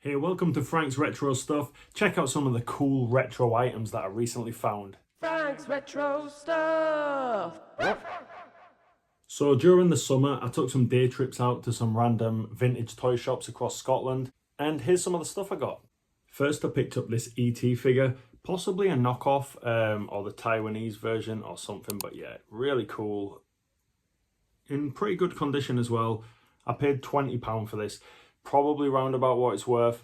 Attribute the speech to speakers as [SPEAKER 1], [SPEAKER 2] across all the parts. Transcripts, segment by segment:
[SPEAKER 1] Hey, welcome to Frank's Retro Stuff. Check out some of the cool retro items that I recently found.
[SPEAKER 2] Frank's Retro Stuff!
[SPEAKER 1] So during the summer, I took some day trips out to some random vintage toy shops across Scotland, and here's some of the stuff I got. First, I picked up this ET figure, possibly a knockoff or the Taiwanese version or something, but yeah, really cool. In pretty good condition as well. I paid £20 for this, probably round about what it's worth,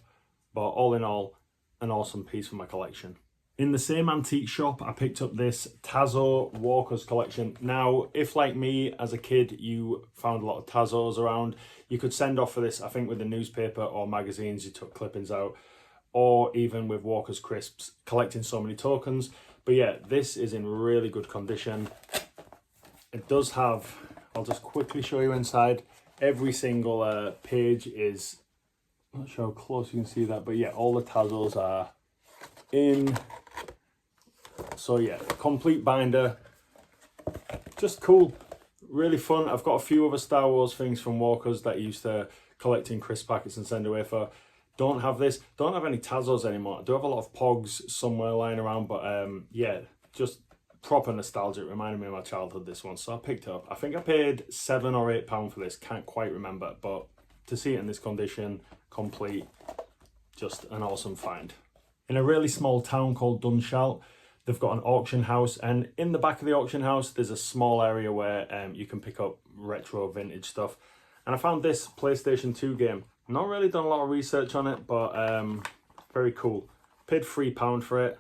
[SPEAKER 1] but all in all, an awesome piece for my collection. In the same antique shop, I picked up this Tazo Walkers collection. Now, if like me, as a kid, you found a lot of Tazos around, you could send off for this, I think, with the newspaper or magazines, you took clippings out, or even with Walker's Crisps, collecting so many tokens. But yeah, this is in really good condition. It does have, I'll just quickly show you inside. Every single page is, I'm not sure how close you can see that, but yeah, all the Tazos are in. So yeah, complete binder, just cool, really fun. I've got a few other Star Wars things from Walkers that I used to collect in crisp packets and send away for. Don't have this, don't have any Tazos anymore. I do have a lot of Pogs somewhere lying around, but yeah, just proper nostalgic, reminded me of my childhood, this one, so I picked it up. I think I paid £7 or £8 for this, can't quite remember, but to see it in this condition, complete, just an awesome find. In a really small town called Dunshall, they've got an auction house, and in the back of the auction house, there's a small area where you can pick up retro vintage stuff. And I found this PlayStation 2 game. Not really done a lot of research on it, but very cool. Paid £3 for it.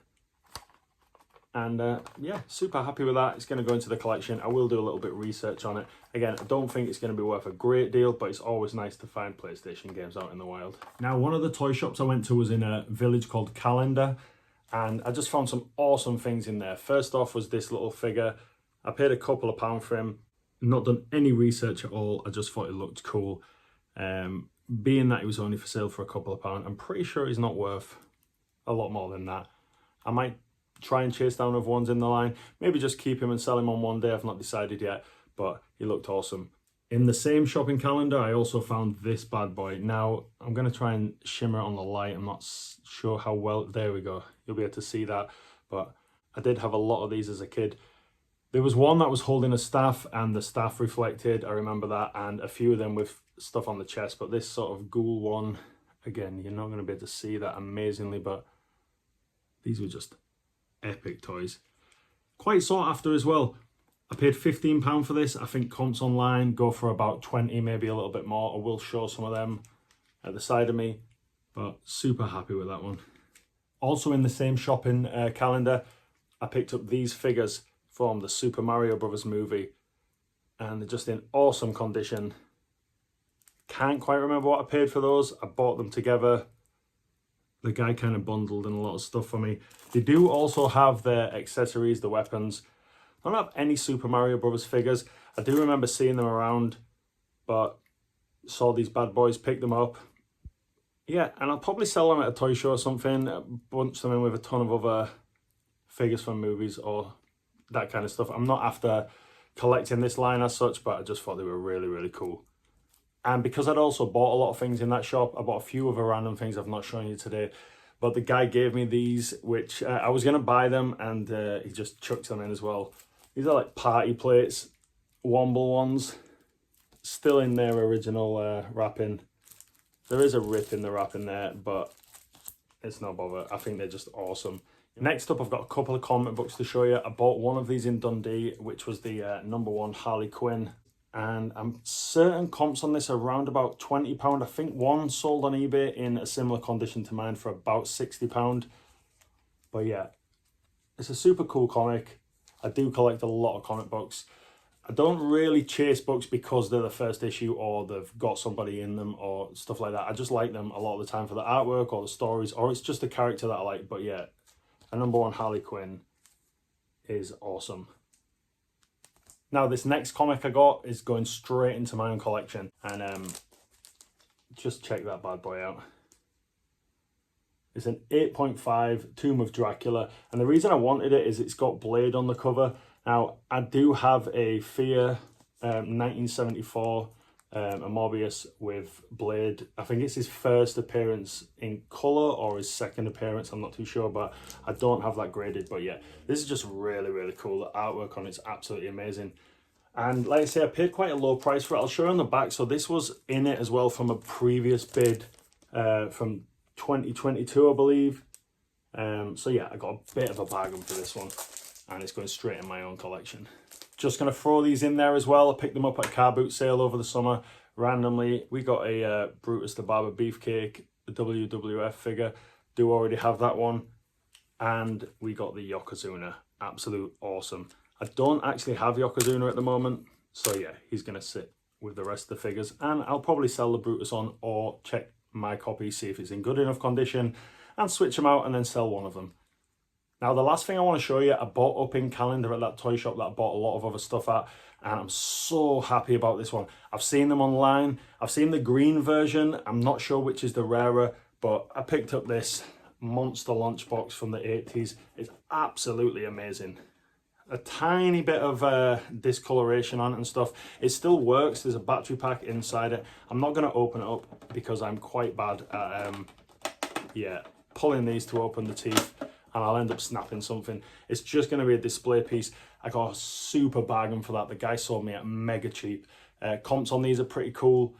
[SPEAKER 1] And yeah, super happy with that. It's going to go into the collection. I will do a little bit of research on it. Again, I don't think it's going to be worth a great deal, but it's always nice to find PlayStation games out in the wild. Now, one of the toy shops I went to was in a village called Callander, and I just found some awesome things in there. First off was this little figure. I paid a couple of pounds for him. Not done any research at all. I just thought it looked cool. Being that it was only for sale for a couple of pounds, I'm pretty sure he's not worth a lot more than that. I might try and chase down other ones in the line, maybe just keep him and sell him on one day. I've not decided yet, but he looked awesome. In the same shopping calendar, I also found this bad boy. Now, I'm going to try and shimmer it on the light. I'm not sure how well, there we go. You'll be able to see that, but I did have a lot of these as a kid. There was one that was holding a staff and the staff reflected, I remember that, and a few of them with stuff on the chest, but this sort of ghoul one, again, you're not going to be able to see that amazingly, but these were just epic toys. Quite sought after as well. I paid £15 for this. I think comps online go for about 20, maybe a little bit more. I will show some of them at the side of me, but super happy with that one. Also in the same shopping calendar, I picked up these figures from the Super Mario Brothers movie, and they're just in awesome condition. Can't quite remember what I paid for those. I bought them together. The guy kind of bundled in a lot of stuff for me. They do also have their accessories, the weapons. I don't have any Super Mario Brothers figures. I do remember seeing them around, but saw these bad boys, picked them up. Yeah, and I'll probably sell them at a toy show or something, bunch them in with a ton of other figures from movies or that kind of stuff. I'm not after collecting this line as such, but I just thought they were really, really cool. And because I'd also bought a lot of things in that shop, I bought a few other random things I've not shown you today. But the guy gave me these, which I was going to buy them, and he just chucked them in as well. These are like party plates, Womble ones, still in their original wrapping. There is a rip in the wrapping there, but it's no bother. I think they're just awesome. Next up, I've got a couple of comic books to show you. I bought one of these in Dundee, which was the #1 Harley Quinn. And I'm certain comps on this are around about £20. I think one sold on eBay in a similar condition to mine for about £60. But yeah, it's a super cool comic. I do collect a lot of comic books. I don't really chase books because they're the first issue or they've got somebody in them or stuff like that. I just like them a lot of the time for the artwork or the stories, or it's just the character that I like. But yeah, a #1 Harley Quinn is awesome. Now, this next comic I got is going straight into my own collection, and just check that bad boy out. It's an 8.5 Tomb of Dracula, and the reason I wanted it is it's got Blade on the cover. Now, I do have a Fear 1974 a Morbius with Blade. I think it's his first appearance in colour or his second appearance, I'm not too sure, but I don't have that graded. But yeah, this is just really, really cool. The artwork on it's absolutely amazing. And like I say, I paid quite a low price for it. I'll show you on the back. So this was in it as well from a previous bid from 2022, I believe. So yeah, I got a bit of a bargain for this one, and it's going straight in my own collection. Just going to throw these in there as well. I picked them up at a car boot sale over the summer randomly. We got a Brutus the Barber Beefcake, the WWF figure. Do already have that one. And we got the Yokozuna. Absolute awesome. I don't actually have Yokozuna at the moment. So yeah, he's going to sit with the rest of the figures. And I'll probably sell the Brutus on or check my copy, see if it's in good enough condition, and switch them out and then sell one of them. Now, the last thing I want to show you, I bought up in Calendar at that toy shop that I bought a lot of other stuff at, and I'm so happy about this one. I've seen them online. I've seen the green version. I'm not sure which is the rarer, but I picked up this monster lunchbox from the 80s. It's absolutely amazing. A tiny bit of discoloration on it and stuff. It still works. There's a battery pack inside it. I'm not going to open it up because I'm quite bad at pulling these to open the teeth, and I'll end up snapping something. It's just going to be a display piece. I got a super bargain for that. The guy sold me at mega cheap. Comps on these are pretty cool.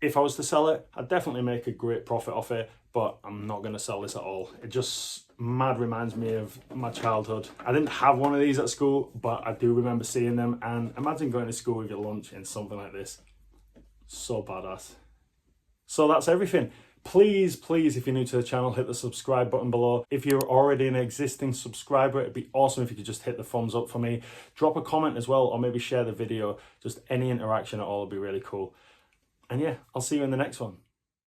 [SPEAKER 1] If I was to sell it, I'd definitely make a great profit off it, but I'm not going to sell this at all. It just mad reminds me of my childhood. I didn't have one of these at school, but I do remember seeing them, and imagine going to school with your lunch in something like this. So badass. So that's everything. Please, if you're new to the channel, hit the subscribe button below. If you're already an existing subscriber, it'd be awesome if you could just hit the thumbs up for me. Drop a comment as well, or maybe share the video. Just any interaction at all would be really cool. And yeah, I'll see you in the next one.